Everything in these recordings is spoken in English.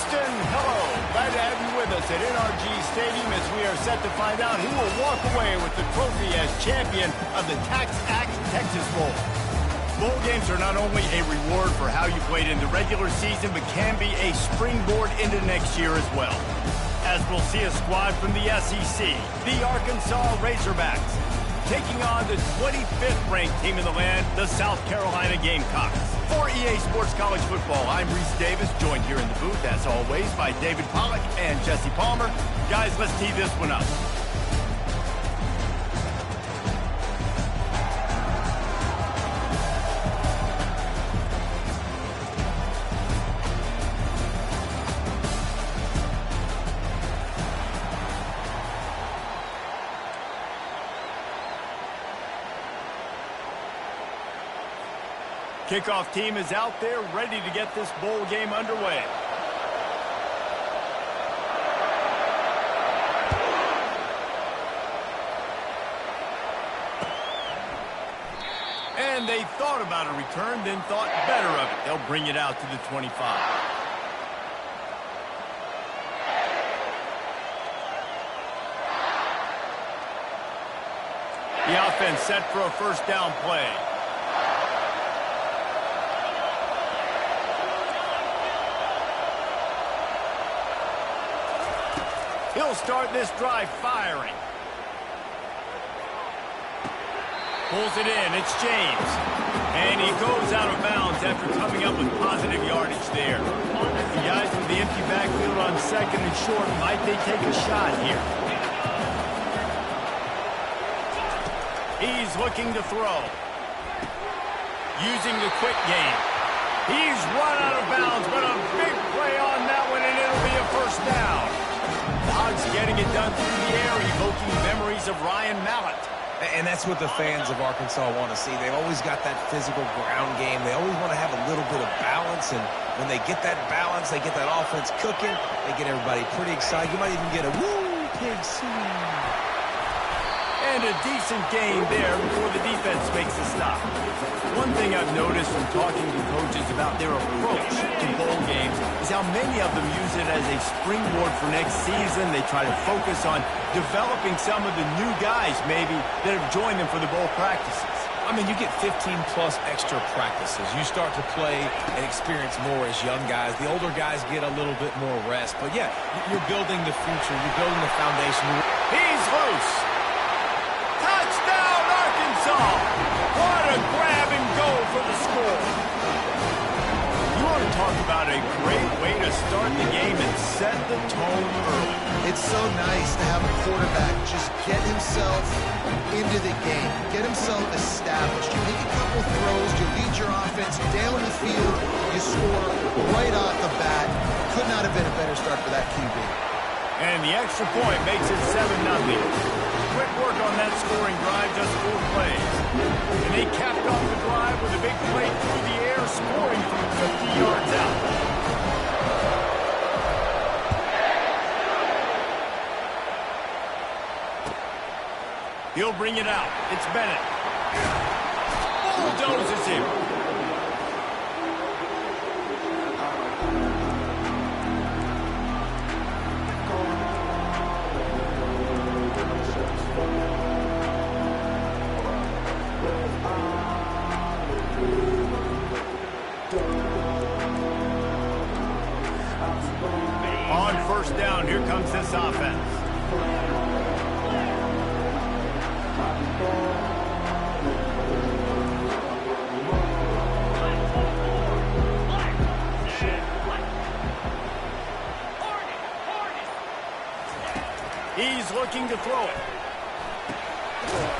Houston, hello. Glad to have you with us at NRG Stadium as we are set to find out who will walk away with the trophy as champion of the Tax Act Texas Bowl. Bowl games are not only a reward for how you played in the regular season, but can be a springboard into next year as well. As we'll see a squad from the SEC, the Arkansas Razorbacks, taking on the 25th ranked team in the land, the South Carolina Gamecocks. For EA Sports College Football, I'm Reese Davis, joined here in the booth, as always, by David Pollack and Jesse Palmer. Guys, let's tee this one up. Kickoff team is out there ready to get this bowl game underway. And they thought about a return, then thought better of it. They'll bring it out to the 25. The offense set for a first down play. He'll start this drive firing. Pulls it in. It's James. And he goes out of bounds after coming up with positive yardage there. The guys with the empty backfield on second and short, might they take a shot here? He's looking to throw. Using the quick game. He's run out of bounds, but a big play on that one, and it'll be a first down. Hogs getting it done through the air, evoking memories of Ryan Mallett. And that's what the fans of Arkansas want to see. They've always got that physical ground game. They always want to have a little bit of balance, and when they get that balance, they get that offense cooking, they get everybody pretty excited. You might even get a woo, pig scene. And a decent gain there before the defense makes a stop. One thing I've noticed from talking to coaches about their approach to bowl games is how many of them use it as a springboard for next season. They try to focus on developing some of the new guys, maybe, that have joined them for the bowl practices. I mean, you get 15-plus extra practices. You start to play and experience more as young guys. The older guys get a little bit more rest. But, yeah, you're building the future. You're building the foundation. He's loose. Touchdown, Arkansas! What a grab and go for the score. You want to talk about a great way to start the game and set the tone early. It's so nice to have a quarterback just get himself into the game, get himself established. You make a couple throws, you lead your offense down the field, you score right off the bat. Could not have been a better start for that QB. And the extra point makes it 7-0. Quick work on that scoring drive, just 4 plays. And they capped off the drive with a big play through the air, scoring from 50 yards out. He'll bring it out. It's Bennett. Bulldozes him. On first down, here comes this offense. He's looking to throw it.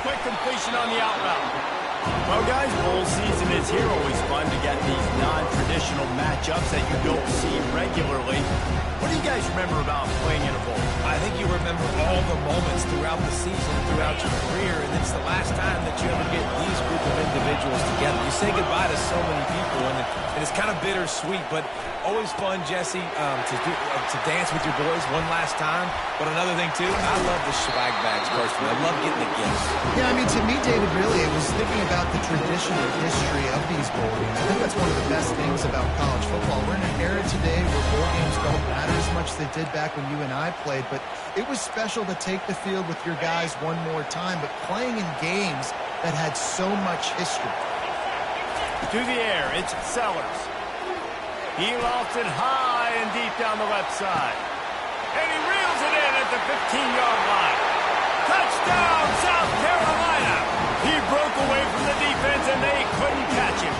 Quick completion on the out route. Well, guys, bowl season is here. Always fun to get these non-traditional matchups that you don't see regularly. What do you guys remember about playing in a bowl? I think you remember all the moments throughout the season, throughout your career, and it's the last time that you ever get these group of individuals together. You say goodbye to so many people, and it's kind of bittersweet, but always fun, Jesse, to dance with your boys one last time. But another thing, too, I love the swag bags, personally. I love getting the gifts. Yeah, I mean, to me, David, really, it was thinking about the tradition and history of these bowl games. I think that's one of the best things about college football. We're in an era today where bowl games don't matter as much as they did back when you and I played, but it was special to take the field with your guys one more time, but playing in games that had so much history. To the air, it's Sellers. He lofts it high and deep down the left side. And he reels it in at the 15-yard line. Touchdown, South Carolina! He broke away from the defense, and they couldn't catch him.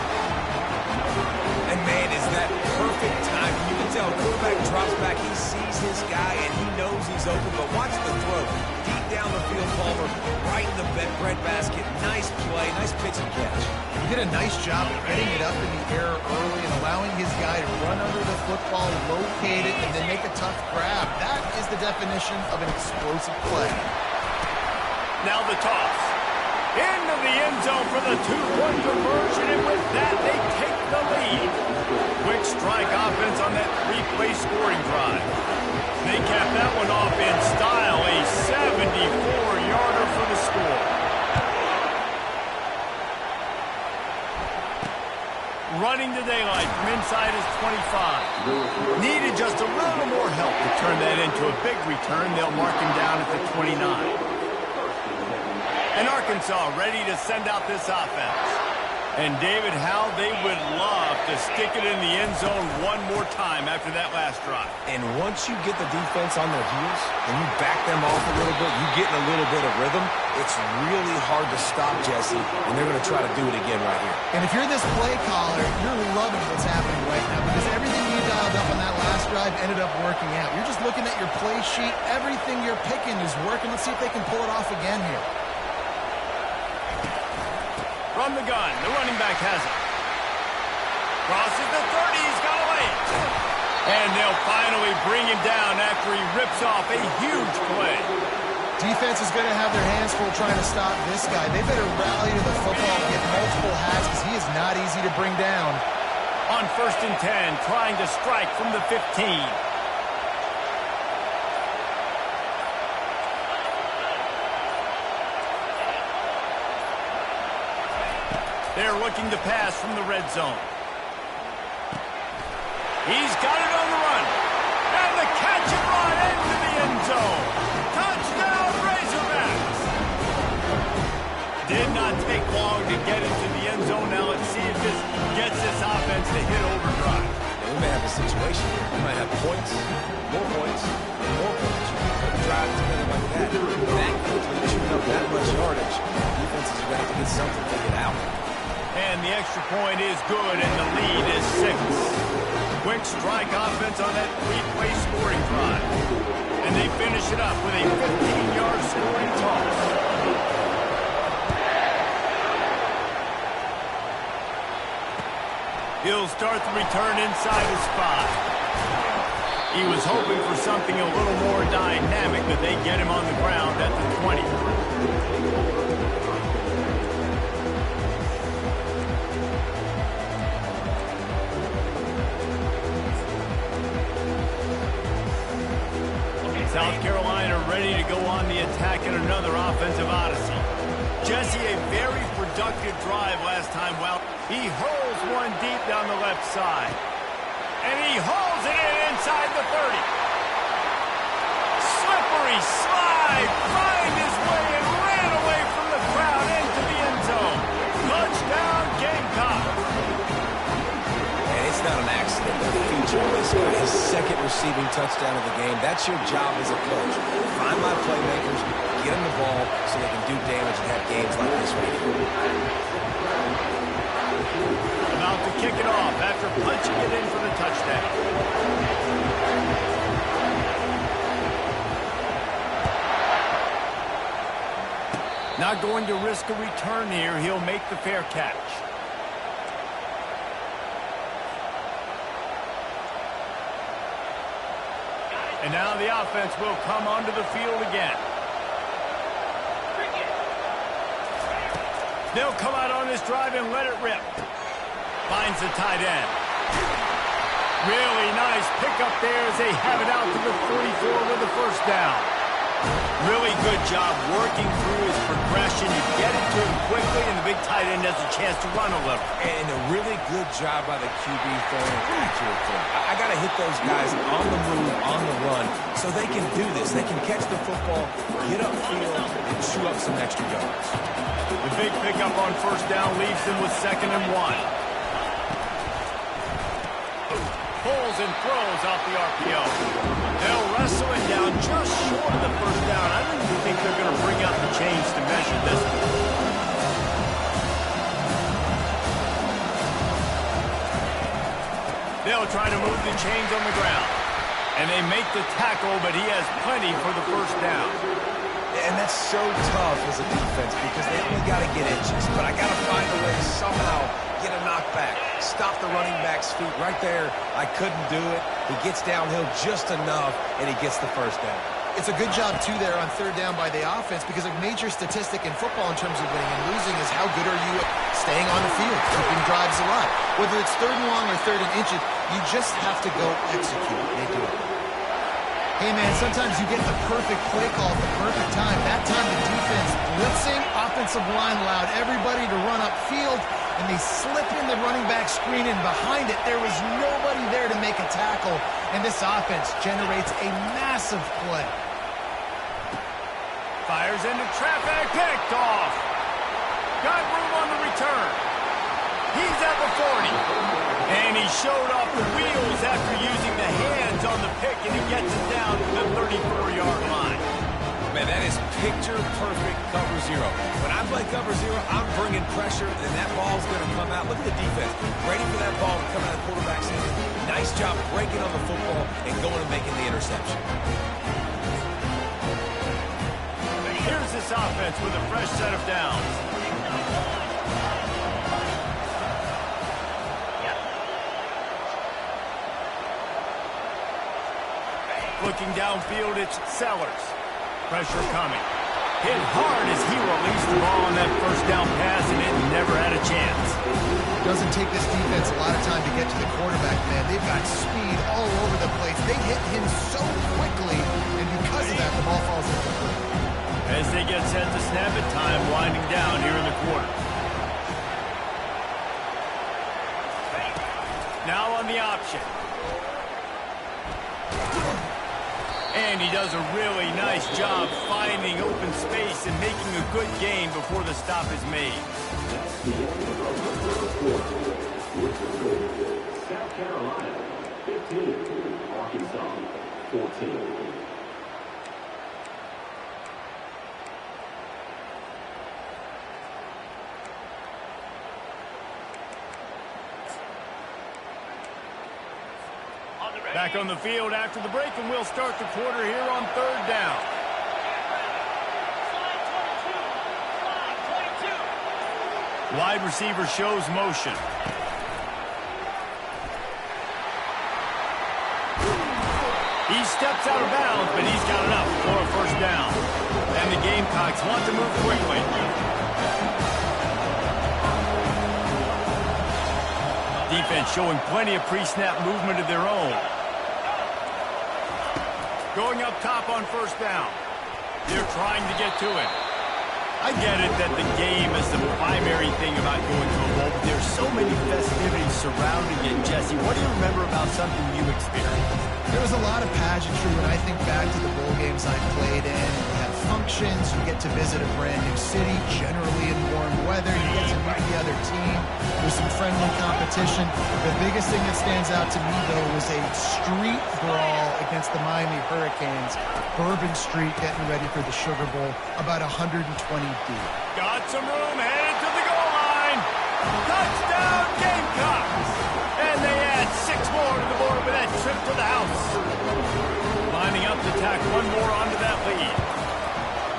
And, man, is that perfect time. You can tell quarterback drops back. He sees his guy, and he knows he's open. But watch the throw. Deep down the field, Palmer, right in the breadbasket. Nice play, nice pitch and catch. He did a nice job of getting it up in the air early and allowing his guy to run under the football, locate it, and then make a tough grab. That is the definition of an explosive play. Now the toss. Into the end zone for the two-point conversion, and with that, they take the lead. Quick strike offense on that three-play scoring drive. They cap that one off in style, a 74-yarder for the score. Running to daylight from inside his 25. Needed just a little more help to turn that into a big return. They'll mark him down at the 29. And Arkansas ready to send out this offense. And David, how they would love to stick it in the end zone one more time after that last drive. And once you get the defense on their heels and you back them off a little bit, you get in a little bit of rhythm, it's really hard to stop, Jesse, and they're going to try to do it again right here. And if you're this play caller, you're loving what's happening right now because everything you dialed up on that last drive ended up working out. You're just looking at your play sheet. Everything you're picking is working. Let's see if they can pull it off again here. From the gun, the running back has it. Crosses the 30, he's got away. And they'll finally bring him down after he rips off a huge play. Defense is going to have their hands full trying to stop this guy. They better rally to the football and get multiple hats because he is not easy to bring down. On 1st and 10, trying to strike from the 15. They're looking to pass from the red zone. He's got it on the run. And the catch and run into the end zone. Touchdown, Razorbacks. Did not take long to get into the end zone. Now let's see if this gets this offense to hit overdrive. We may have a situation here. We might have points, and more points. Drive together like that. That quickly chewing up that much yardage. Defenses are going to have to get something to get out. And the extra point is good, and the lead is 6. Quick strike offense on that three-play scoring drive. And they finish it up with a 15-yard scoring toss. He'll start the return inside his 5. He was hoping for something a little more dynamic, but they get him on the ground at the 20. South Carolina ready to go on the attack in another offensive odyssey. Jesse, a very productive drive last time. Well, he hurls one deep down the left side. And he hauls it in inside the 30. Slippery slide, find his way and ran away from the crowd into the end zone. Touchdown, Gamecocks. And it's not an accident that he featured this guy. His second receiving touchdown of the game. That's your job as a coach. Find my playmakers, get them the ball so they can do damage and have games like this week. About to kick it off after punching it in for the touchdown. Not going to risk a return here. He'll make the fair catch. And now the offense will come onto the field again. They'll come out on this drive and let it rip. Finds the tight end. Really nice pickup there as they have it out to the 44 with the first down. Really good job working through his progression. You get it to him quickly, and the big tight end has a chance to run a little. And a really good job by the QB throwing an accurate throw. I got to hit those guys on the move, on the run, so they can do this. They can catch the football, get upfield, and chew up some extra yards. The big pickup on first down leaves them with 2nd and 1. Pulls and throws off the RPO. They'll wrestle it down just short of the first down. I don't even think they're going to bring out the chains to measure this one. They'll try to move the chains on the ground. And they make the tackle, but he has plenty for the first down. And that's so tough as a defense because they only got to get inches. But I got to find a way to somehow get a knockback, stop the running back's feet right there. I couldn't do it. He gets downhill just enough, and he gets the first down. It's a good job, too, there on 3rd down by the offense because a major statistic in football in terms of winning and losing is how good are you at staying on the field, keeping drives alive. Whether it's 3rd and long or 3rd and inches, you just have to go execute. They do it. Hey, man, sometimes you get the perfect play call at the perfect time. That time the defense blitzing, offensive line allowed everybody to run upfield, and they slip in the running back screen, and behind it, there was nobody there to make a tackle, and this offense generates a massive play. Fires into traffic, picked off. Got room on the return. He's at the 40. And he showed off the wheels after using the hands on the pick, and he gets it down to the 34-yard line. Man, that is picture-perfect cover zero. When I play cover zero, I'm bringing pressure, and that ball's going to come out. Look at the defense. Ready for that ball to come out of the quarterback's hand. Nice job breaking on the football and going and making the interception. Here's this offense with a fresh set of downs. Looking downfield, it's Sellers. Pressure coming. Hit hard as he released the ball on that first down pass, and it never had a chance. Doesn't take this defense a lot of time to get to the quarterback, man. They've got speed all over the place. They hit him so quickly, and because of that, the ball falls incomplete. As they get set to snap it, time winding down here in the quarter. Now on the option. And he does a really nice job finding open space and making a good gain before the stop is made. South Carolina, 15. Arkansas, 14. Back on the field after the break, and we'll start the quarter here on 3rd down. Wide receiver shows motion. He steps out of bounds, but he's got enough for a first down. And the Gamecocks want to move quickly. Defense showing plenty of pre-snap movement of their own. Going up top on first down. They're trying to get to it. I get it that the game is the primary thing about going to a bowl, but there's so many festivities surrounding it. Jesse, what do you remember about something you experienced? There was a lot of pageantry when I think back to the bowl games I played in. You have functions, you get to visit a brand new city, generally in warm weather, you get to meet the other team. There's some friendly competition. The biggest thing that stands out to me, though, was a street brawl against the Miami Hurricanes. Bourbon Street getting ready for the Sugar Bowl, about 120 deep. Got some room, headed to the goal line. Touchdown, Gamecocks! And they add 6 more to the board with that trip to the house. Lining up to tack one more onto that lead.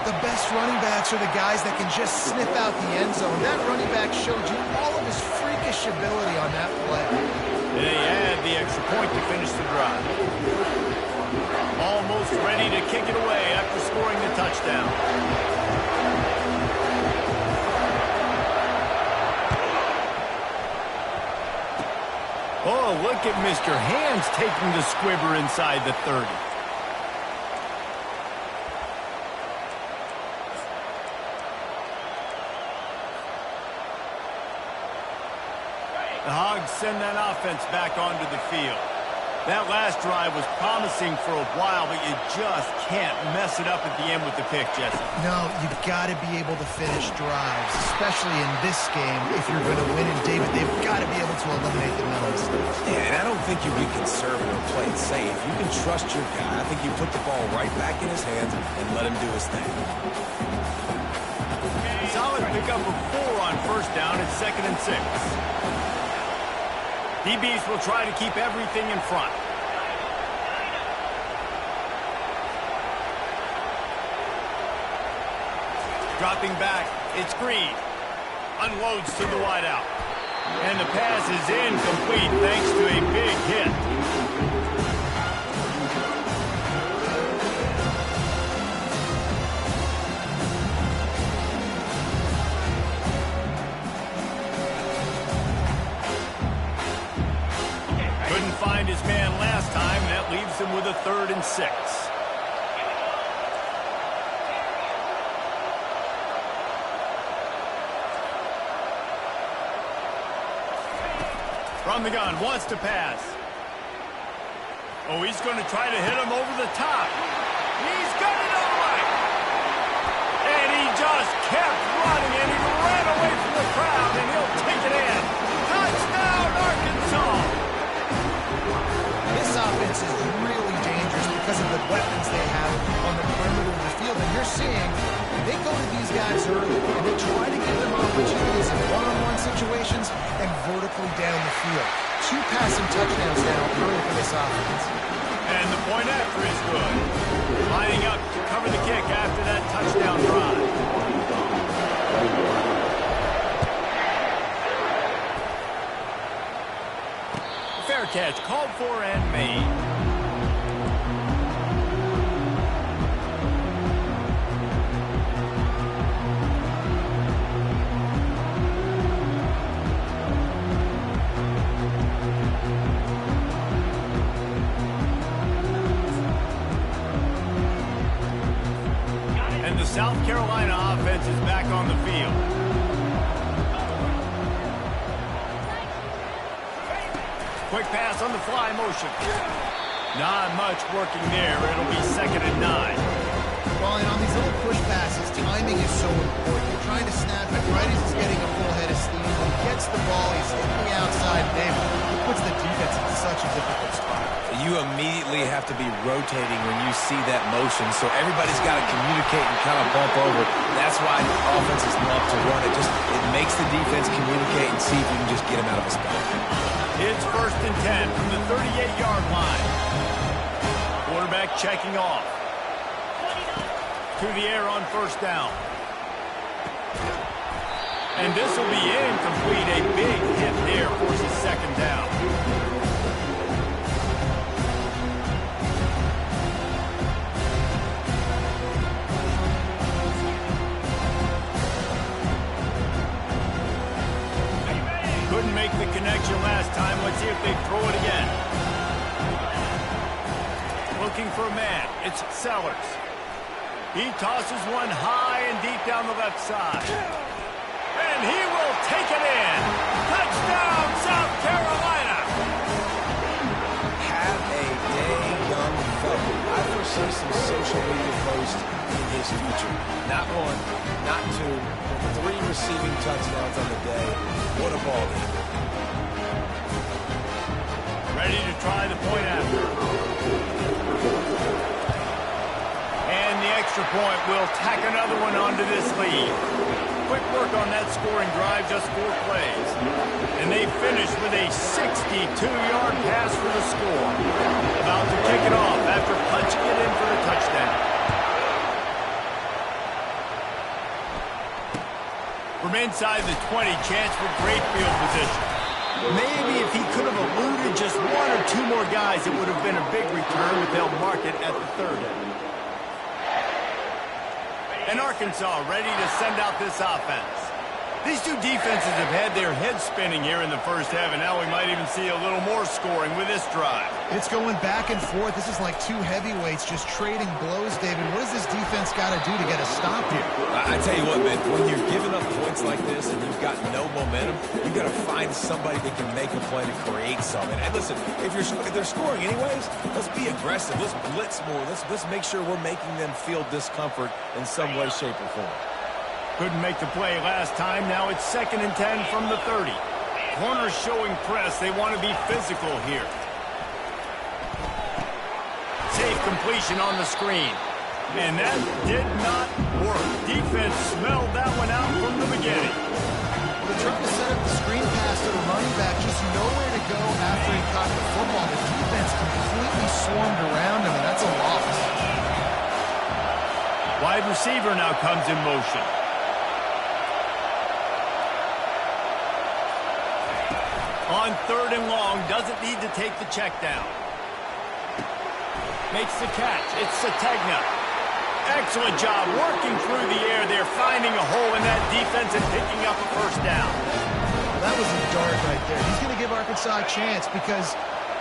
The best running backs are the guys that can just sniff out the end zone. That running back showed you all of his freakish ability on that play. They add the extra point to finish the drive. Almost ready to kick it away after scoring the touchdown. Oh, look at Mr. Hands taking the squibber inside the 30. send that offense back onto the field. That last drive was promising for a while, but you just can't mess it up at the end with the pick, Jesse. No, you've got to be able to finish drives, especially in this game. If you're going to win, and David, they've got to be able to eliminate the mental mistakes. Yeah, and I don't think you be conservative or play it safe. You can trust your guy. I think you put the ball right back in his hands and let him do his thing. Solid pickup of 4 on first down. It's 2nd and 6. DBs will try to keep everything in front. Dropping back, it's Green. Unloads to the wideout. And the pass is incomplete thanks to a big hit. Find his man last time. That leaves him with a 3rd and 6. From the gun, wants to pass. Oh, he's going to try to hit him over the top. He's got it all right. And he just kept running, and he ran away from the crowd, and he'll take it in. Touchdown, Arkansas! This offense is really dangerous because of the weapons they have on the perimeter of the field. And you're seeing they go to these guys early, and they try to give them opportunities in one-on-one situations and vertically down the field. 2 passing touchdowns now early for this offense. And the point after is good. Lining up to cover the kick after that touchdown drive. Fair catch, called for and made. And the South Carolina offense is back on the field. Quick pass on the fly motion. Not much working there. It'll be 2nd and 9. Well, and on these little push passes, timing is so important. You're trying to snap it right as he's getting a full head of steam. When he gets the ball, he's hitting the outside. David, he puts the defense in such a difficult spot. You immediately have to be rotating when you see that motion, so everybody's got to communicate and kind of bump over. That's why offenses love to run it. It makes the defense communicate and see if you can just get him out of his spot. It's 1st and 10 from the 38-yard line. Quarterback checking off. To the air on 1st down. And this will be incomplete. A big hit there forces 2nd down. Couldn't make the connection last time. Let's see if they throw it again. Looking for a man. It's Sellers. He tosses one high and deep down the left side. And he will take it in. Touchdown, South Carolina. Have a day, young fella. I foresee some social media posts in his future. Not 1, not 2, 3 receiving touchdowns on the day. What a ball game. Ready to try the point after. And the extra point will tack another one onto this lead. Quick work on that scoring drive, just 4 plays. And they finish with a 62-yard pass for the score. About to kick it off after punching it in for the touchdown. From inside the 20, chance for great field position. Maybe if he could have eluded just 1 or 2 more guys, it would have been a big return, but they'll mark it at the 30. And Arkansas ready to send out this offense. These two defenses have had their heads spinning here in the first half, and now we might even see a little more scoring with this drive. It's going back and forth. This is like two heavyweights just trading blows, David. What does this defense got to do to get a stop here? I tell you what, man, when you're giving up points like this and you've got no momentum, you've got to find somebody that can make a play to create something. And listen, if they're scoring anyways, let's be aggressive. Let's blitz more. Let's make sure we're making them feel discomfort in some way, shape, or form. Couldn't make the play last time. Now it's 2nd and 10 from the 30. Corners showing press. They want to be physical here. Safe completion on the screen. And that did not work. Defense smelled that one out from the beginning. They're trying to set up the screen pass to the running back, just nowhere to go after he caught the football. The defense completely swarmed around him, and that's a loss. Wide receiver now comes in motion. On 3rd and long, doesn't need to take the check down. Makes the catch. It's Sategna. Excellent job working through the air. They're finding a hole in that defense and picking up a first down. That was a dart right there. He's going to give Arkansas a chance because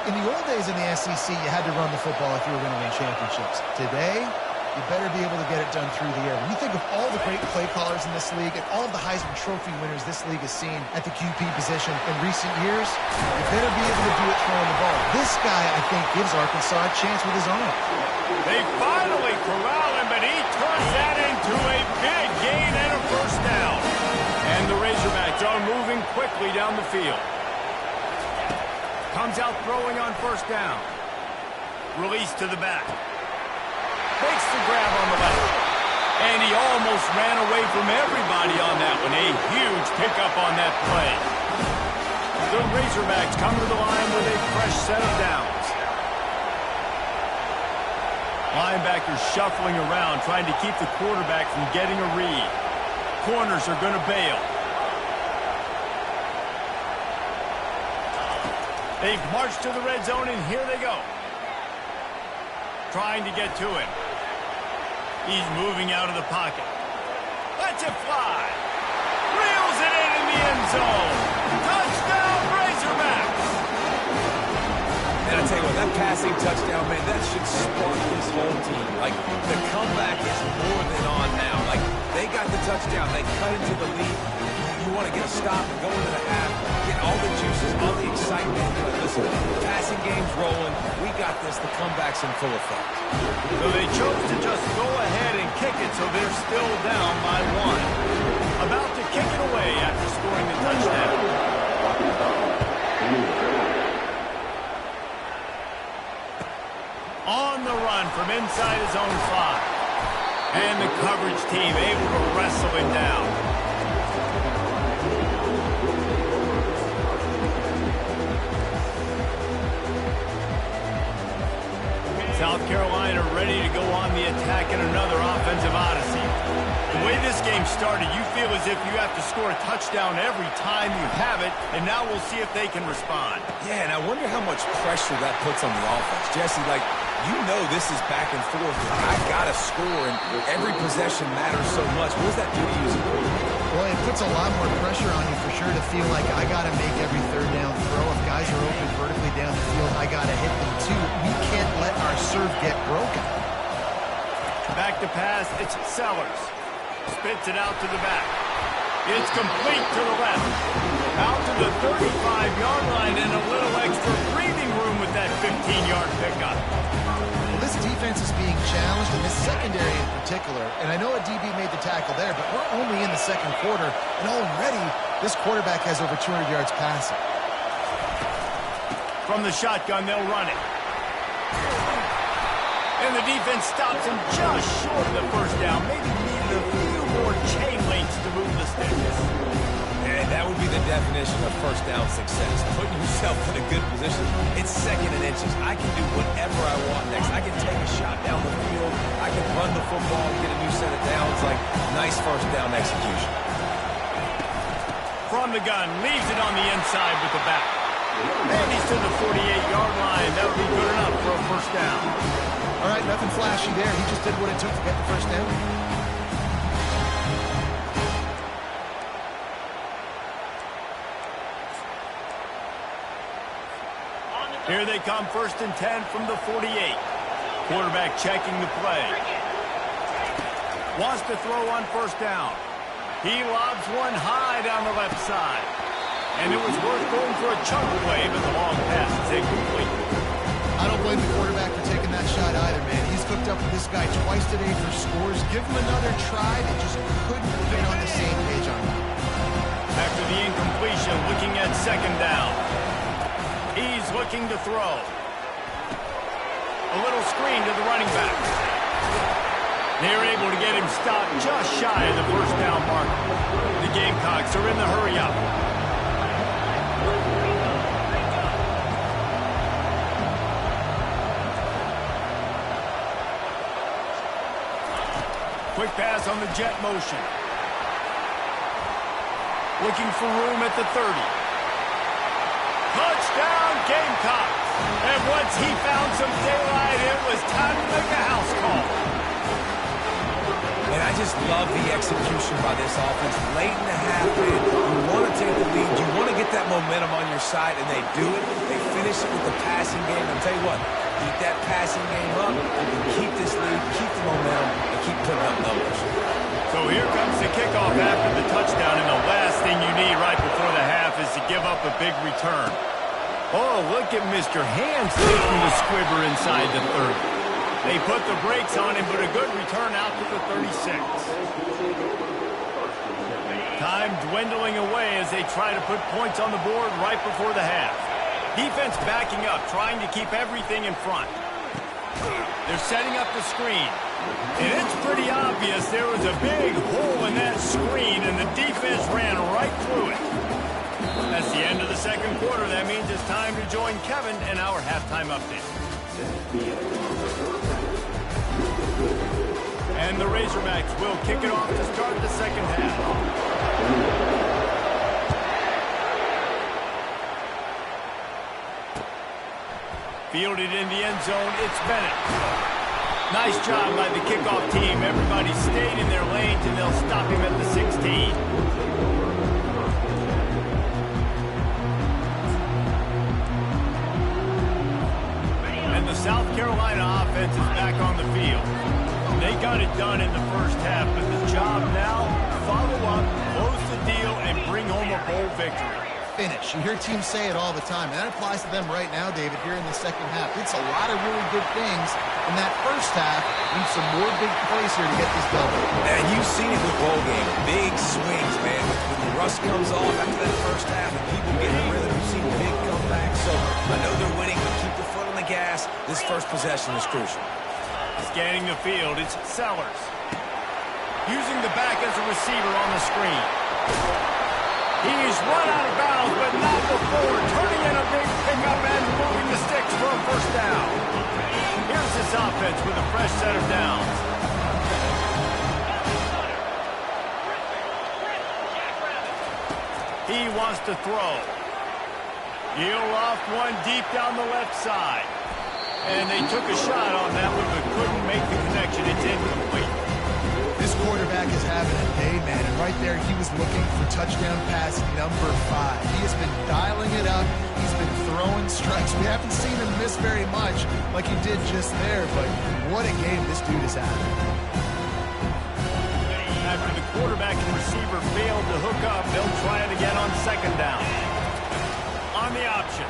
in the old days in the SEC, you had to run the football if you were going to win championships. Today, you better be able to get it done through the air. When you think of all the great play callers in this league and all of the Heisman Trophy winners this league has seen at the QB position in recent years, you better be able to do it throwing the ball. This guy, I think, gives Arkansas a chance with his arm. They finally corral him, but he turns that into a big gain and a first down. And the Razorbacks are moving quickly down the field. Comes out throwing on first down. Release to the back. Makes the grab on the left. And he almost ran away from everybody on that one. A huge pickup on that play. The Razorbacks come to the line with a fresh set of downs. Linebackers shuffling around, trying to keep the quarterback from getting a read. Corners are going to bail. They've marched to the red zone, and here they go. Trying to get to him. He's moving out of the pocket. Lets it fly. Reels it in the end zone. Touchdown, Razorbacks. And I tell you what, that passing touchdown, man, that should spark this whole team. Like, the comeback is more than on now. Like, they got the touchdown. They cut into the lead. You want to get a stop and go into the half, get all the juices, all the excitement. Like, listen, passing game's rolling. We got this. The comeback's in full effect. So they chose to just go ahead and kick it, so they're still down by 1. About to kick it away after scoring the touchdown. On the run from inside his own 5. And the coverage team able to wrestle him down. South Carolina ready to go on the attack in another offensive odyssey. The way this game started, you feel as if you have to score a touchdown every time you have it, and now we'll see if they can respond. Yeah, and I wonder how much pressure that puts on the offense. Jesse, like, you know this is back and forth. I got to score, and every possession matters so much. What does that do to you as a quarterback? Well, it puts a lot more pressure on you for sure to feel like I got to make every third down throw. If guys are open vertically down the field, I got to hit them too. We can't let our serve get broken. Back to pass, it's Sellers. Spits it out to the back. It's complete to the left. Out to the 35-yard line and a little extra breathing room with that 15-yard pickup. Well, this defense is being challenged in this secondary in particular. And I know a DB made the tackle there, but we're only in the second quarter. And already, this quarterback has over 200 yards passing. From the shotgun, they'll run it. And the defense stops him just short of the first down. Maybe needed a few more chain links to move the sticks. And that would be the definition of first down success. Putting yourself in a good position. It's 2nd and inches. I can do whatever I want next. I can take a shot down the field. I can run the football and get a new set of downs. Like, nice first down execution. From the gun, leaves it on the inside with the back. And he's to the 48-yard line. That'll be good enough for a first down. All right, nothing flashy there. He just did what it took to get the first down. Here they come, 1st and 10 from the 48. Quarterback checking the play. Wants to throw on 1st down. He lobs one high down the left side. And it was worth going for a chunk play, but the long pass is incomplete. I don't blame the quarterback for taking that shot either, man. He's hooked up with this guy twice today for scores. Give him another try. They just couldn't get on the same page on that. After the incompletion, looking at 2nd down. He's looking to throw. A little screen to the running back. They're able to get him stopped just shy of the 1st down mark. The Gamecocks are in the hurry-up. Quick pass on the jet motion. Looking for room at the 30. Touchdown, Gamecocks! And once he found some daylight, it was time to make a house call. And I just love the execution by this offense. Late in the half, man, you want to take the lead. You want to get that momentum on your side, and they do it. They finish it with the passing game. I'll tell you what, keep that passing game up. You can keep this lead, keep the momentum, and keep putting up numbers. So here comes the kickoff after the touchdown, and the last thing you need right before the half is to give up a big return. Oh, look at Mr. Hands taking the squibber inside the 30. They put the brakes on him, but a good return out to the 36. Time dwindling away as they try to put points on the board right before the half. Defense backing up, trying to keep everything in front. They're setting up the screen. And it's pretty obvious there was a big hole in that screen, and the defense ran right through it. That's the end of the 2nd quarter. That means it's time to join Kevin in our halftime update. And the Razorbacks will kick it off to start the 2nd half. Fielded in the end zone, it's Bennett. Nice job by the kickoff team. Everybody stayed in their lanes, and they'll stop him at the 16. And the South Carolina offense is back on the field. They got it done in the 1st half, but the job now, follow up, close the deal, and bring home a bowl victory. Finish. You hear teams say it all the time, and that applies to them right now, David, here in the 2nd half. It's a lot of really good things in that 1st half. Need some more big plays here to get this done. And you've seen it with bowl games. Big swings, man. When the rust comes off after that 1st half and people get in rhythm, you've seen big comebacks. So I know they're winning, but keep your foot on the gas. This 1st possession is crucial. Scanning the field, it's Sellers. Using the back as a receiver on the screen. He's run out of bounds, but not before turning in a big pickup and moving the sticks for a 1st down. Here's this offense with a fresh set of downs. He wants to throw. He'll loft one deep down the left side. And they took a shot on that one, but couldn't make the connection. It's incomplete. This quarterback is having a day, man, and right there he was looking for touchdown pass number 5. He has been dialing it up. He's been throwing strikes. We haven't seen him miss very much like he did just there, but what a game this dude is having. After the quarterback and receiver failed to hook up, they'll try it again on 2nd down. On the option.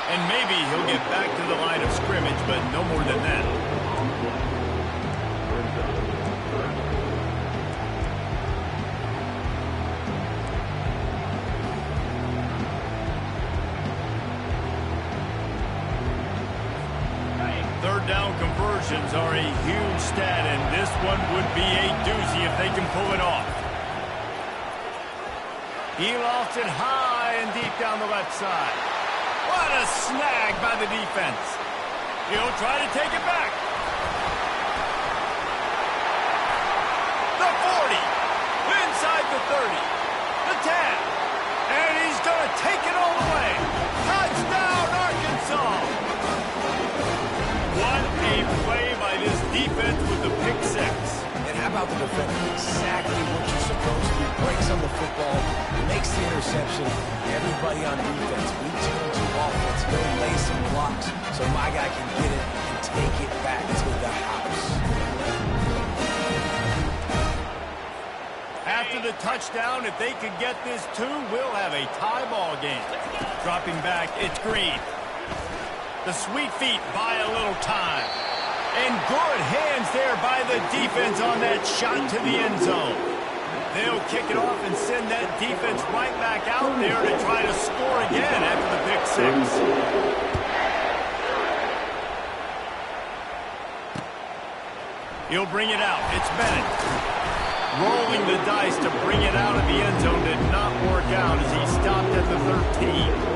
And maybe he'll get back to the line of scrimmage, but no more than that. Third down conversions are a huge stat, and this one would be a doozy if they can pull it off. He lofts it high and deep down the left side. What a snag by the defense. He'll try to take it back. The 40. Inside the 30. The 10. And he's going to take it all the way. Touchdown, Arkansas. What a play by this defense with the pick 6. And how about the defender? Exactly what you're supposed to do. Breaks on the football, makes the interception. Everybody on defense, we so my guy can get it and take it back to the house. After the touchdown, if they could get this too, we'll have a tie ball game. Dropping back, it's Green. The sweet feet buy a little time. And good hands there by the defense on that shot to the end zone. They'll kick it off and send that defense right back out there to try to score again after the pick six. He'll bring it out. It's Bennett. Rolling the dice to bring it out of the end zone did not work out as he stopped at the 13.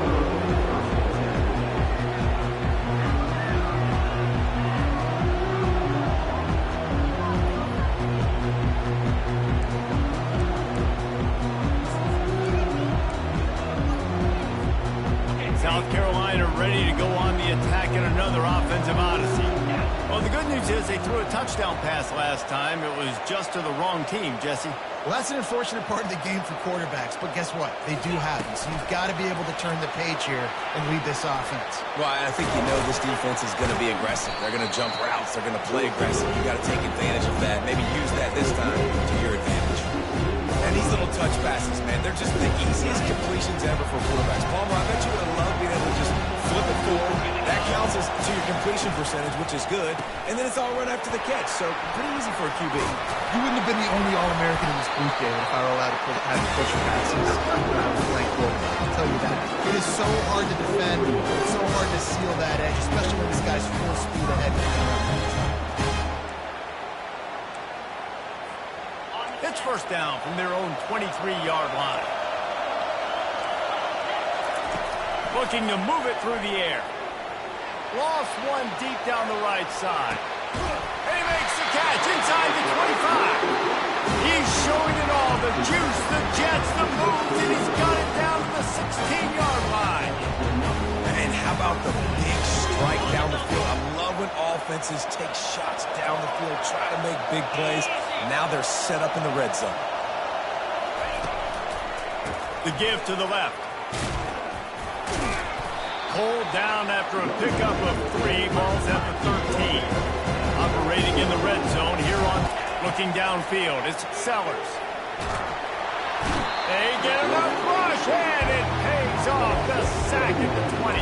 South Carolina ready to go on the attack in another offensive odyssey. Well, the good news is they threw a touchdown pass last time. It was just to the wrong team, Jesse. Well, that's an unfortunate part of the game for quarterbacks, but guess what? They do happen, so you've got to be able to turn the page here and lead this offense. Well, I think you know this defense is going to be aggressive. They're going to jump routes. They're going to play aggressive. You got to take advantage of that. Maybe use that this time to your advantage. And these little touch passes, man, they're just the easiest completions ever for quarterbacks. Palmer, I bet you would have loved being able to just flip it forward. That counts as to your completion percentage, which is good. And then it's all run after the catch, so pretty easy for a QB. You wouldn't have been the only All-American in this booth, David, if I were allowed to have push passes when I was playing quarterback. I'll tell you that. It is so hard to defend. It's so hard to seal that edge, especially when this guy's full speed ahead. It's first down from their own 23-yard line. Looking to move it through the air. Lost one deep down the right side. And he makes the catch inside the 25. He's showing it all. The juice, the jets, the moves, and he's got it down to the 16-yard line. And how about the big strike down the field? I love when offenses take shots down the field, try to make big plays. Now they're set up in the red zone. The give to the left. Pulled down after a pickup of 3. Ball's at the 13. Operating in the red zone here on looking downfield. It's Sellers. They get enough rush, and it pays off. The sack at the 20.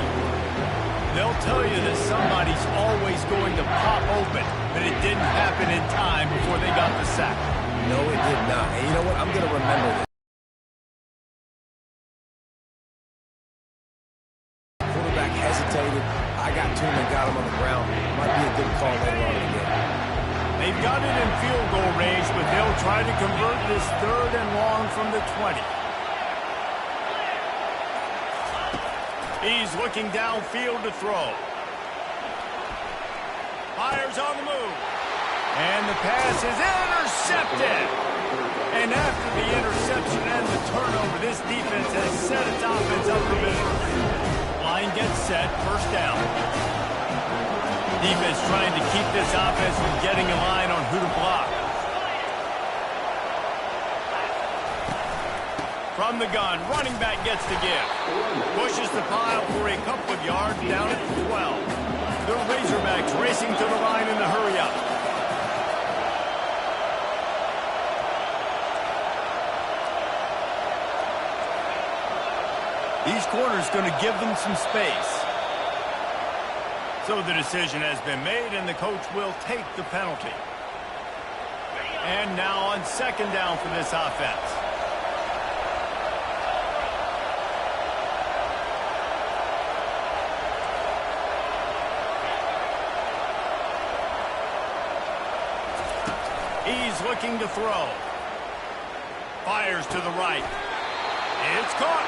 They'll tell you that somebody's always going to pop open, but it didn't happen in time before they got the sack. No, it did not. And you know what? I'm going to remember this. Quarterback hesitated. I got to him and got him on the ground. Might be a good call later on in the game. They've got it in field goal range, but they'll try to convert this 3rd and long from the 20. He's looking downfield to throw. Fires on the move. And the pass is intercepted. And after the interception and the turnover, this defense has set its offense up for business. Line gets set, first down. Defense trying to keep this offense from getting a line on who to block. From the gun, running back gets the give. Pushes the pile for a couple of yards down at the 12. The Razorbacks racing to the line in the hurry-up. These corners going to give them some space. So the decision has been made, and the coach will take the penalty. And now on second down for this offense. He's looking to throw. Fires to the right. It's caught.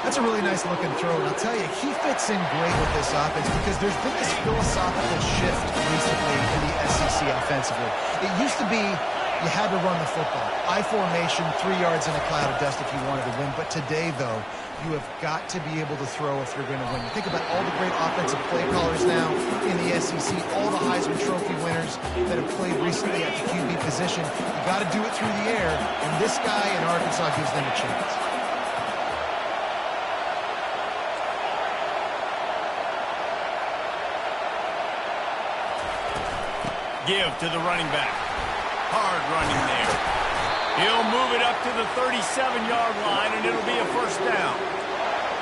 That's a really nice looking throw, and I'll tell you, he fits in great with this offense because there's been this philosophical shift recently in the SEC offensively. It used to be you had to run the football. I formation, 3 yards in a cloud of dust if you wanted to win. But today, though, you have got to be able to throw if you're going to win. You think about all the great offensive play callers now in the SEC, all the Heisman Trophy winners that have played recently at the QB position. You got to do it through the air, and this guy in Arkansas gives them a chance. give to the running back. Hard running there. He'll move it up to the 37-yard line, and it'll be a first down.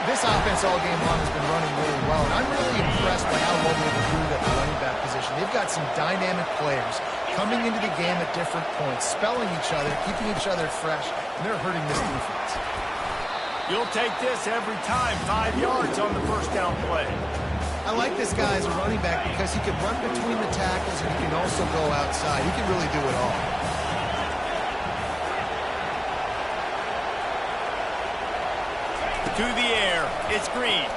This offense all game long has been running really well, and I'm really impressed by how well they've improved at the running back position. They've got some dynamic players coming into the game at different points, spelling each other, keeping each other fresh, and they're hurting this defense. You'll take this every time, 5 yards on the first down play. I like this guy as a running back because he can run between the tackles and he can also go outside. He can really do it all. To the air, it's Green.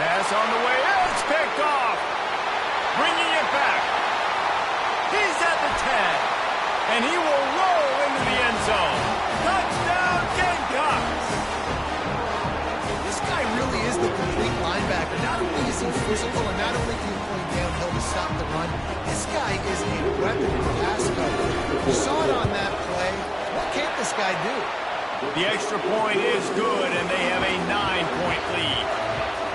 Pass on the way, it's picked off. Bringing it back. He's at the 10, and he will roll into the end zone. Touchdown, Gamecocks! This guy really is the complete linebacker. Not only is he physical, and not only can he play downhill to stop the run, this guy is a weapon in pass coverage. You saw it on that play. What can't this guy do? The extra point is good, and they have a 9-point lead.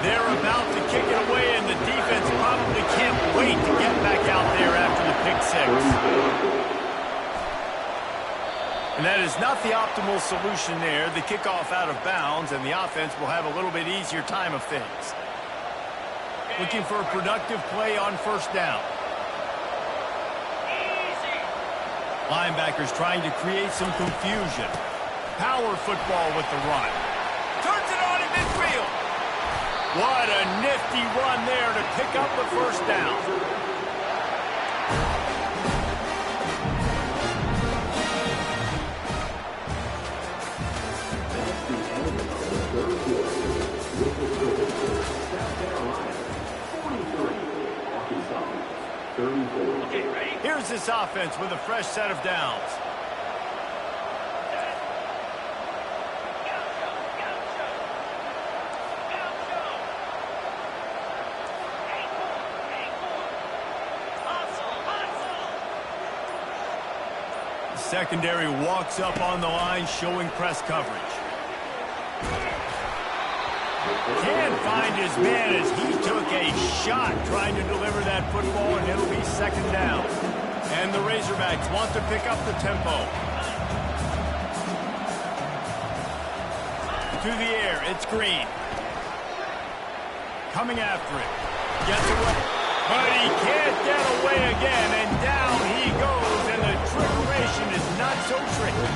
They're about to kick it away, and the defense probably can't wait to get back out there after the pick six. And that is not the optimal solution there. The kickoff out of bounds, and the offense will have a little bit easier time of things. Looking for a productive play on first down. Linebackers trying to create some confusion. Power football with the run. Turns it on in midfield. What a nifty run there to pick up the first down. Here's this offense with a fresh set of downs. Secondary walks up on the line, showing press coverage. Can't find his man as he took a shot trying to deliver that football, and it'll be second down. And the Razorbacks want to pick up the tempo. To the air, it's Green. Coming after it. Gets away. But he can't get away again, and down he goes, and the trickeration is not so tricky.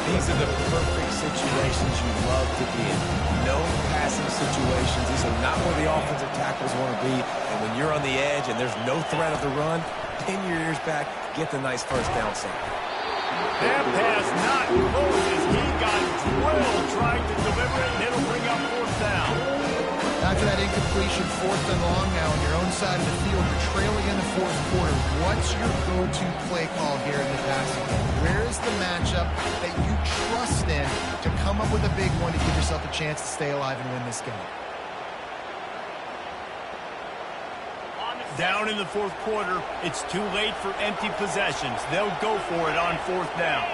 These are the perfect situations you love to be in. No passing situations. These are not where the offensive tackles want to be. And when you're on the edge and there's no threat of the run, pin your ears back, get the nice first down sack. That pass not close as he got drilled trying to deliver it, and it'll bring up fourth down. After that incompletion, fourth and long now on your own side of the field, you're trailing in the fourth quarter. What's your go-to play call here in the passing game? Where is the matchup that you trust in to come up with a big one to give yourself a chance to stay alive and win this game? Down in the fourth quarter, it's too late for empty possessions. They'll go for it on fourth down.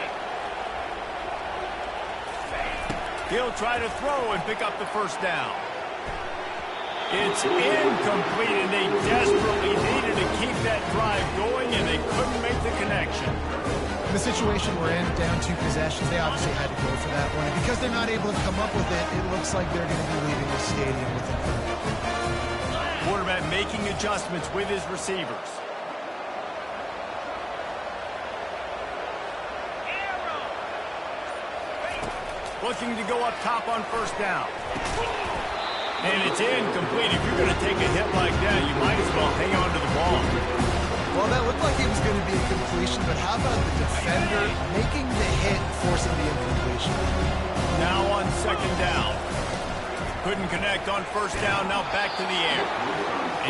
He'll try to throw and pick up the first down. It's incomplete, and they desperately needed to keep that drive going, and they couldn't make the connection. In the situation we're in, down 2 possessions, they obviously had to go for that one. And because they're not able to come up with it, it looks like they're going to be leaving the stadium with it. Quarterback making adjustments with his receivers. Looking to go up top on first down. And it's incomplete. If you're going to take a hit like that, you might as well hang on to the ball. Well, that looked like it was going to be a completion, but how about the defender making the hit and forcing the incompletion? Now on second down. Couldn't connect on first down, now back to the air.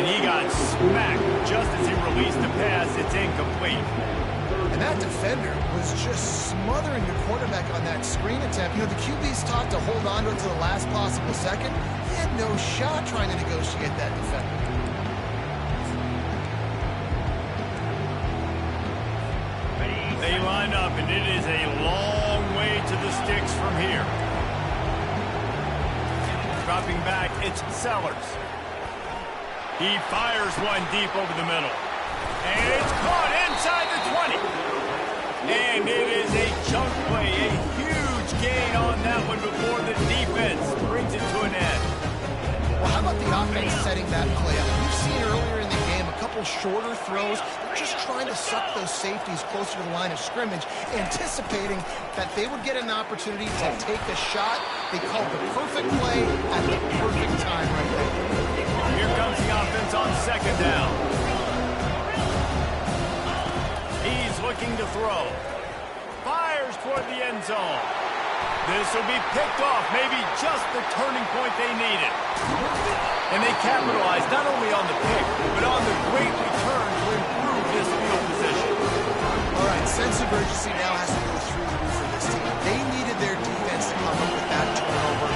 And he got smacked just as he released the pass. It's incomplete. And that defender was just smothering the quarterback on that screen attempt. You know, the QB's taught to hold on to it to the last possible second. He had no shot trying to negotiate that defender. They line up, and it is a long way to the sticks from here. Dropping back, it's Sellers. He fires one deep over the middle. And it's caught inside the 20. And it is a chunk play, a huge gain on that one before the defense brings it to an end. Well, how about the offense setting that play up? We've seen earlier in the game a couple shorter throws. They're just trying to suck those safeties closer to the line of scrimmage, anticipating that they would get an opportunity to take a shot. They called the perfect play at the perfect time right there. Here comes the offense on second down. He's looking to throw. Fires toward the end zone. This will be picked off, maybe just the turning point they needed. And they capitalized not only on the pick, but on the great return to improve this field position. All right, sense of urgency now has to go through the roof for this team. They needed their defense to come up with that turnover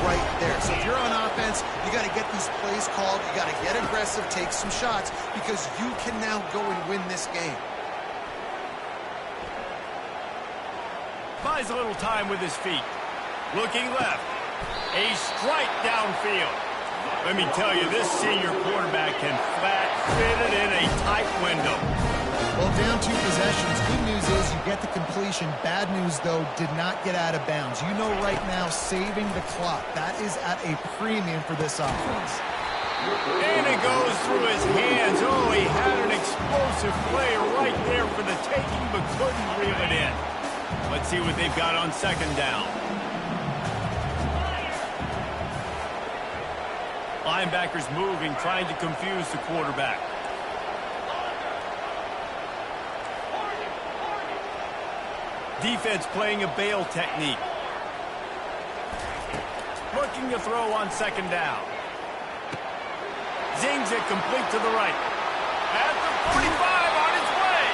right there. So if you're on offense, you got to get these plays called. You got to get aggressive, take some shots, because you can now go and win this game. Buys a little time with his feet. Looking left. A strike downfield. Let me tell you, this senior quarterback can flat fit it in a tight window. Well, down 2 possessions. Good news is you get the completion. Bad news, though, did not get out of bounds. You know right now, saving the clock. That is at a premium for this offense. And it goes through his hands. Oh, he had an explosive play right there for the taking, but couldn't reel it in. Let's see what they've got on second down. Linebackers moving, trying to confuse the quarterback. Defense playing a bail technique. Looking to throw on second down. Zings it complete to the right. At the 45 on his way.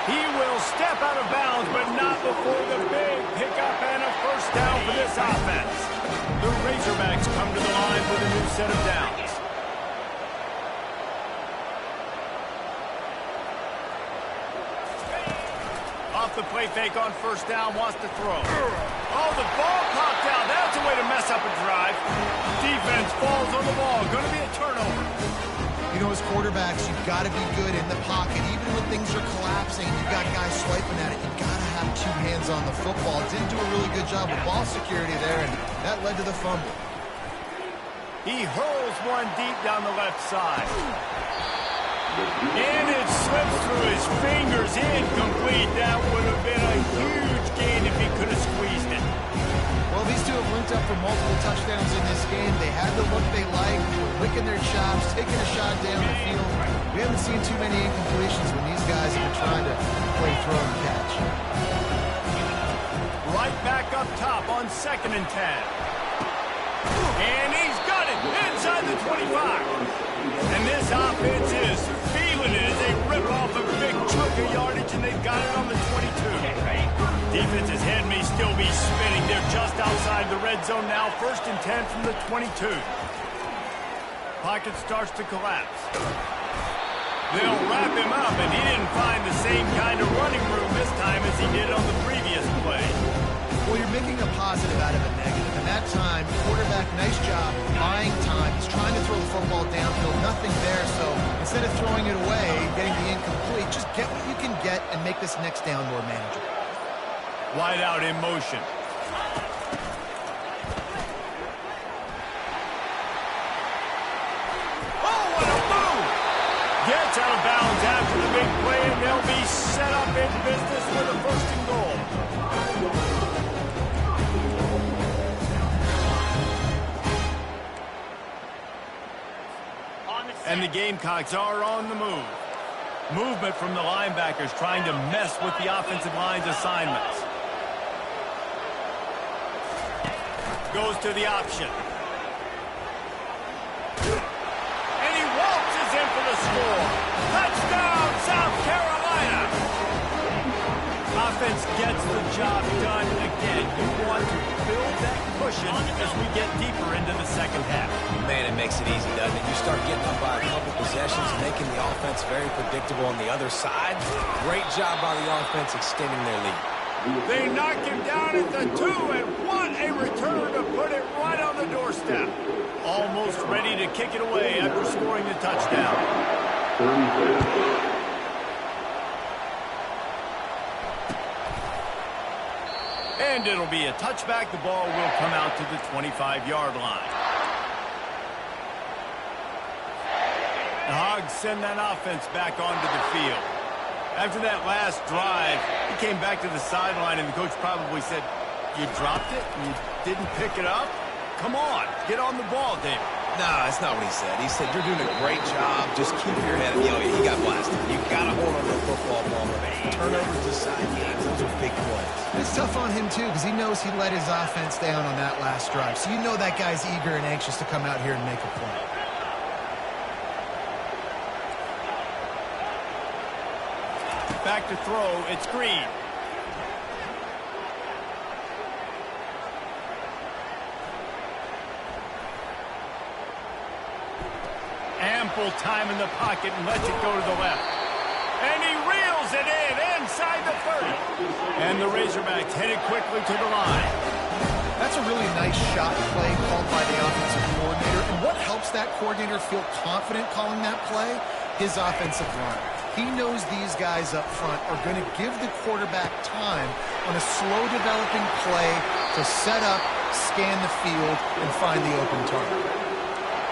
He will step out of bounds, but not before the big pickup and a first down for this offense. The Razorbacks come to the line with a new set of downs. Off the play fake on first down, wants to throw. Oh, the ball popped out. That's a way to mess up a drive. Defense falls on the ball. Going to be a turnover. You know, as quarterbacks, you've got to be good in the pocket. Even when things are collapsing, you've got guys swiping at it. You've got to have 2 hands on the football. Didn't do a really good job with ball security there, and that led to the fumble. He hurls one deep down the left side. And it slips through his fingers. Incomplete. That would have been a huge gain if he could have squeezed it. Well, these two have linked up for multiple touchdowns in this game. They had the look they liked. They were licking their chops, taking a shot down the field. We haven't seen too many incompletions when these guys have been trying to play throw and catch. Right back up top on second and 10. And he's got it inside the 25. And this offense is feeling it as they rip off a big chunk of yardage, and they've got it on the 22. Defense's head may still be spinning. They're just outside the red zone now. First and 10 from the 22. Pocket starts to collapse. They'll wrap him up, and he didn't find the same kind of running room this time as he did on the previous play. Well, you're making a positive out of a negative. And that time, quarterback, nice job, buying time. He's trying to throw the football downfield. Nothing there, so instead of throwing it away, getting the incomplete, just get what you can get and make this next down more manageable. Wide out in motion. Oh, what a move! Gets out of bounds after the big play, and they'll be set up in business with a first and goal. And the Gamecocks are on the move. Movement from the linebackers trying to mess with the offensive line's assignments. Goes to the option. And he waltzes in for the score. Touchdown, South Carolina! Offense gets the job done again. You want to build that cushion as we get deeper into the second half. Man, it makes it easy, doesn't it? You start getting up by a couple possessions, making the offense very predictable on the other side. Great job by the offense extending their lead. They knock him down at the 2, and what a return to put it right on the doorstep. Almost ready to kick it away after scoring the touchdown. And it'll be a touchback. The ball will come out to the 25-yard line. The Hogs send that offense back onto the field. After that last drive, he came back to the sideline, and the coach probably said, "You dropped it? You didn't pick it up? Come on, get on the ball, David." No, that's not what he said. He said, "You're doing a great job. Just keep your head." He got blasted. You got to hold on to the football ball. Turnovers decide games. Those are big plays. It's tough on him, too, because he knows he let his offense down on that last drive. So you know that guy's eager and anxious to come out here and make a play. Back to throw, it's Green. Ample time in the pocket and lets it go to the left. And he reels it in inside the 30. And the Razorbacks headed quickly to the line. That's a really nice shot play called by the offensive coordinator. And what helps that coordinator feel confident calling that play? His offensive line. He knows these guys up front are going to give the quarterback time on a slow-developing play to set up, scan the field, and find the open target.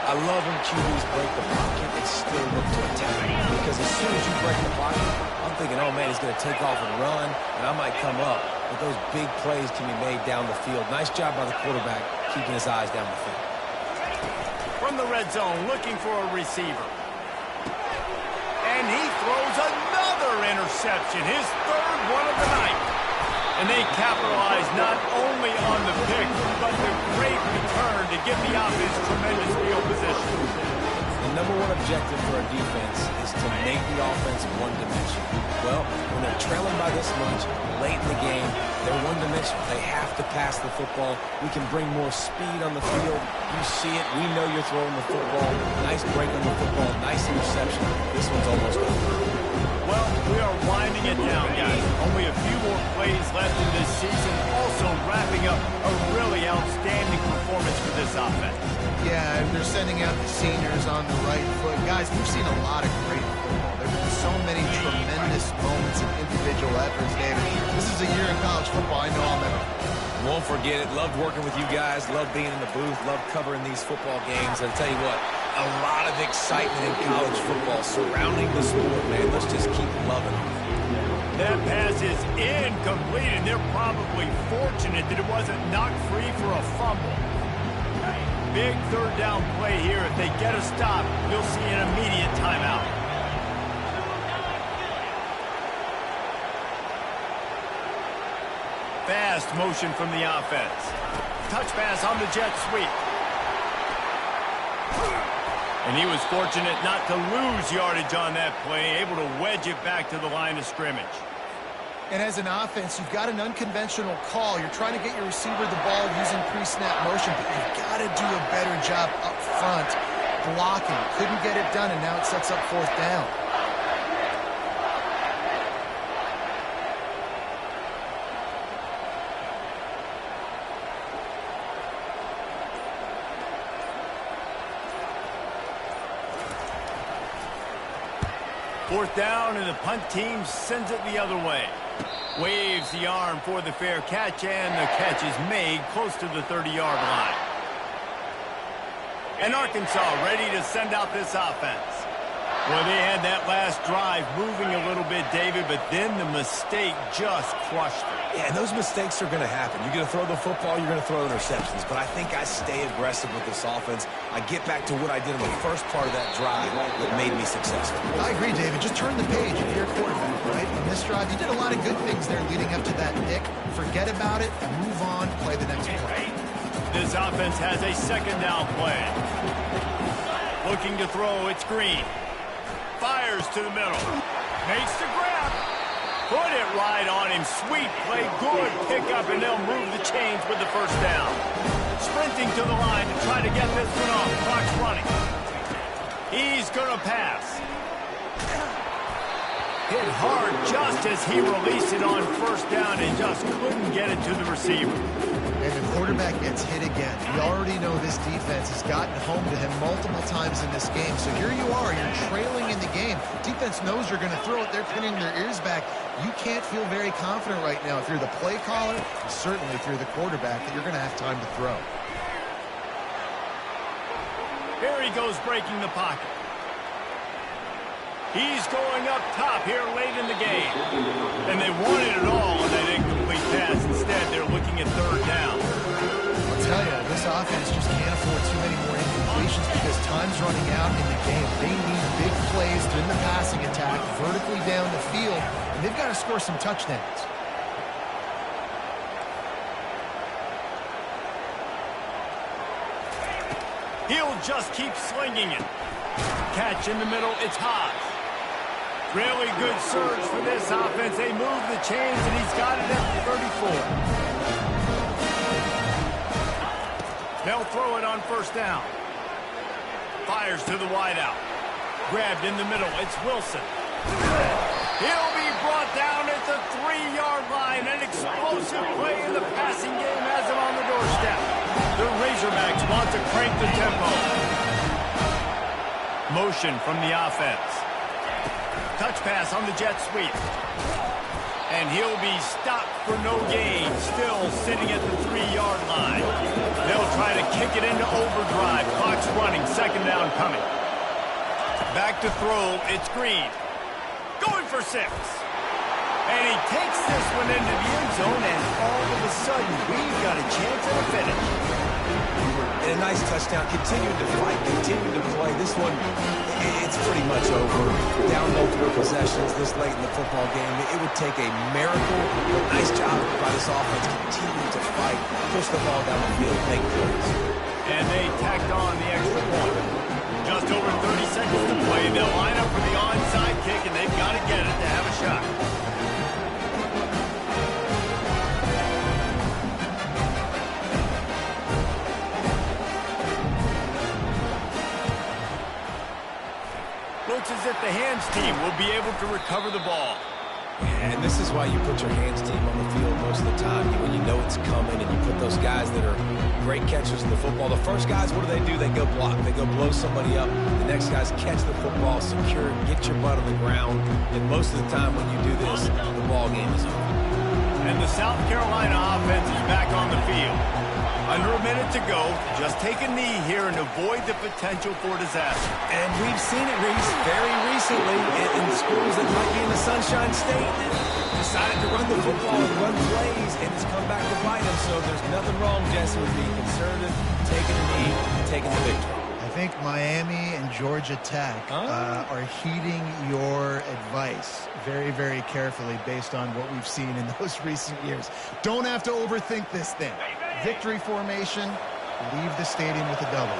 I love when QBs break the pocket and still look to attack. Because as soon as you break the pocket, I'm thinking, oh, man, he's going to take off and run, and I might come up. But those big plays can be made down the field. Nice job by the quarterback keeping his eyes down the field. From the red zone, looking for a receiver. And he throws another interception, his third one of the night. And they capitalize not only on the pick, but the great return to give the offense tremendous field position. The number one objective for a defense is to make the offense one-dimensional. Well, when they're trailing by this much, late in the game, they're one-dimensional. They have to pass the football. We can bring more speed on the field. You see it. We know you're throwing the football. Nice break on the football. Nice interception. This one's almost over. Well, we are winding it down, guys. Only a few more plays left in this season. Also wrapping up a really outstanding performance for this offense. Yeah, they're sending out the seniors on the right foot. Guys, we've seen a lot of great football. There have been so many tremendous moments and individual efforts, David. This is a year in college football I know I'll never forget. Won't forget it. Loved working with you guys. Loved being in the booth. Loved covering these football games. And I'll tell you what, a lot of excitement in college football surrounding the sport, man. Let's just keep loving it. That pass is incomplete, and they're probably fortunate that it wasn't knocked free for a fumble. Big third down play here. If they get a stop, you'll see an immediate timeout. Fast motion from the offense. Touch pass on the jet sweep. And he was fortunate not to lose yardage on that play, able to wedge it back to the line of scrimmage. And as an offense, you've got an unconventional call. You're trying to get your receiver the ball using pre-snap motion, but you've got to do a better job up front blocking. Couldn't get it done, and now it sets up fourth down. Fourth down, and the punt team sends it the other way. Waves the arm for the fair catch, and the catch is made close to the 30-yard line. And Arkansas ready to send out this offense. Well, they had that last drive moving a little bit, David, but then the mistake just crushed them. Yeah, and those mistakes are going to happen. You're going to throw the football, you're going to throw interceptions. But I think I stay aggressive with this offense. I get back to what I did in the first part of that drive that made me successful. I agree, David. Just turn the page if you're a quarterback, right? On this drive, you did a lot of good things there leading up to that pick. Forget about it, move on, play the next play. This offense has a second down play. Looking to throw, it's Green. Fires to the middle. Makes the grab. Put it right on him. Sweet play. Good pickup, and they'll move the chains with the first down. Sprinting to the line to try to get this one off. Clock's running. He's going to pass. Hit hard just as he released it on first down and just couldn't get it to the receiver. And the quarterback gets hit again. We already know this defense has gotten home to him multiple times in this game. So here you are, you're trailing in the game. Defense knows you're going to throw it. They're pinning their ears back. You can't feel very confident right now if you're the play caller, and certainly if you're the quarterback, that you're going to have time to throw. Here he goes breaking the pocket. He's going up top here late in the game. And they wanted it all on that incomplete pass. Instead, they're looking at third down. I'll tell you, this offense just can't afford too many more incompletions because time's running out in the game. They need big plays in the passing attack, vertically down the field, and they've got to score some touchdowns. He'll just keep slinging it. Catch in the middle, it's Haas. Really good surge for this offense. They move the chains, and he's got it at the 34. They'll throw it on first down. Fires to the wideout. Grabbed in the middle. It's Wilson. He'll be brought down at the 3-yard line. An explosive play in the passing game has him on the doorstep. The Razorbacks want to crank the tempo. Motion from the offense. Touch pass on the jet sweep. And he'll be stopped for no gain, still sitting at the 3-yard line. They'll try to kick it into overdrive. Clock's running, second down coming. Back to throw, it's Green. Going for 6. And he takes this one into the end zone, and all of a sudden, we've got a chance at a finish. And a nice touchdown. Continuing to fight, continuing to play. This one, it's pretty much over. Down multiple possessions this late in the football game. It would take a miracle. But nice job by this offense continuing to fight, push the ball down the field, make plays. And they tacked on the extra point. Just over 30 seconds to play. They'll line up for the onside kick, and they've got to get it to have a shot. Looks as if the hands team will be able to recover the ball. And this is why you put your hands team on the field most of the time, when you know it's coming, and you put those guys that are great catchers of the football. The first guys, what do? They go block. They go blow somebody up. The next guys catch the football, secure it, get your butt on the ground. And most of the time when you do this, the ball game is over. And the South Carolina offense is back on the field. Under a minute to go. Just take a knee here and avoid the potential for disaster. And we've seen it, Reese, very recently in schools that might be in the Sunshine State that decided to run the football and run plays, and it's come back to bite them. So there's nothing wrong, Jesse, with being conservative, taking a knee, and taking the victory. I think Miami and Georgia Tech are heeding your advice very, very carefully based on what we've seen in those recent years. Don't have to overthink this thing. Victory formation, leave the stadium with a double.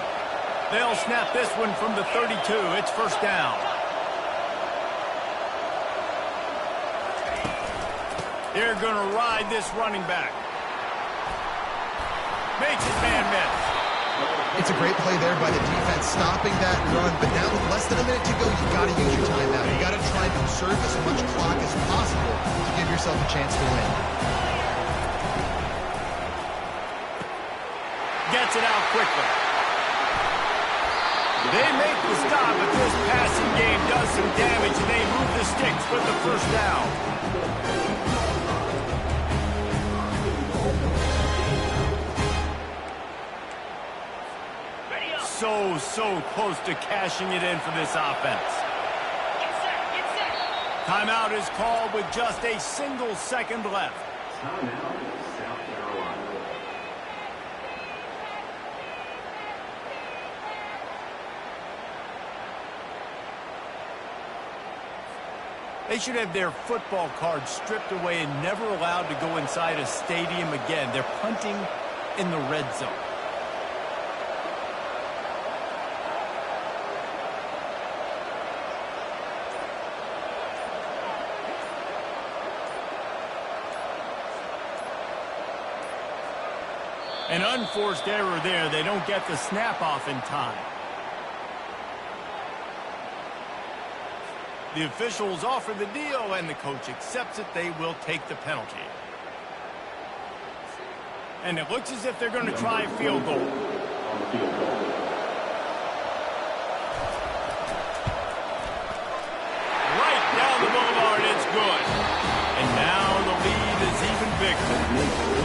They'll snap this one from the 32. It's first down. They're going to ride this running back. Makes his man miss. It's a great play there by the defense, stopping that run. But now with less than a minute to go, you've got to use your timeout. You've got to try and conserve as much clock as possible to give yourself a chance to win. Gets it out quickly. They make the stop, but this passing game does some damage, and they move the sticks with the first down. So close to cashing it in for this offense. Get set. Timeout is called with just a single second left. Timeout, South Carolina. They should have their football cards stripped away and never allowed to go inside a stadium again. They're punting in the red zone. An unforced error there. They don't get the snap off in time. The officials offer the deal, and the coach accepts it. They will take the penalty. And it looks as if they're going to try a field goal. Right down the boulevard, it's good. And now the lead is even bigger.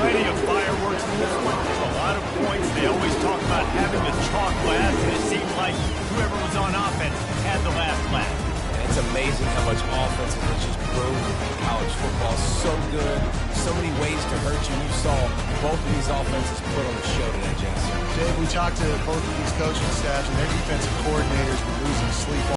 Plenty of fireworks in this one. A lot of points. They always talk about having the chalk last, and it seemed like whoever was on offense had the last laugh. It's amazing how much offense is just broken in college football. So good. So many ways to hurt you. You saw both of these offenses put on the show today, Jesse. Dave, we talked to both of these coaching staffs, and their defensive coordinators were losing sleep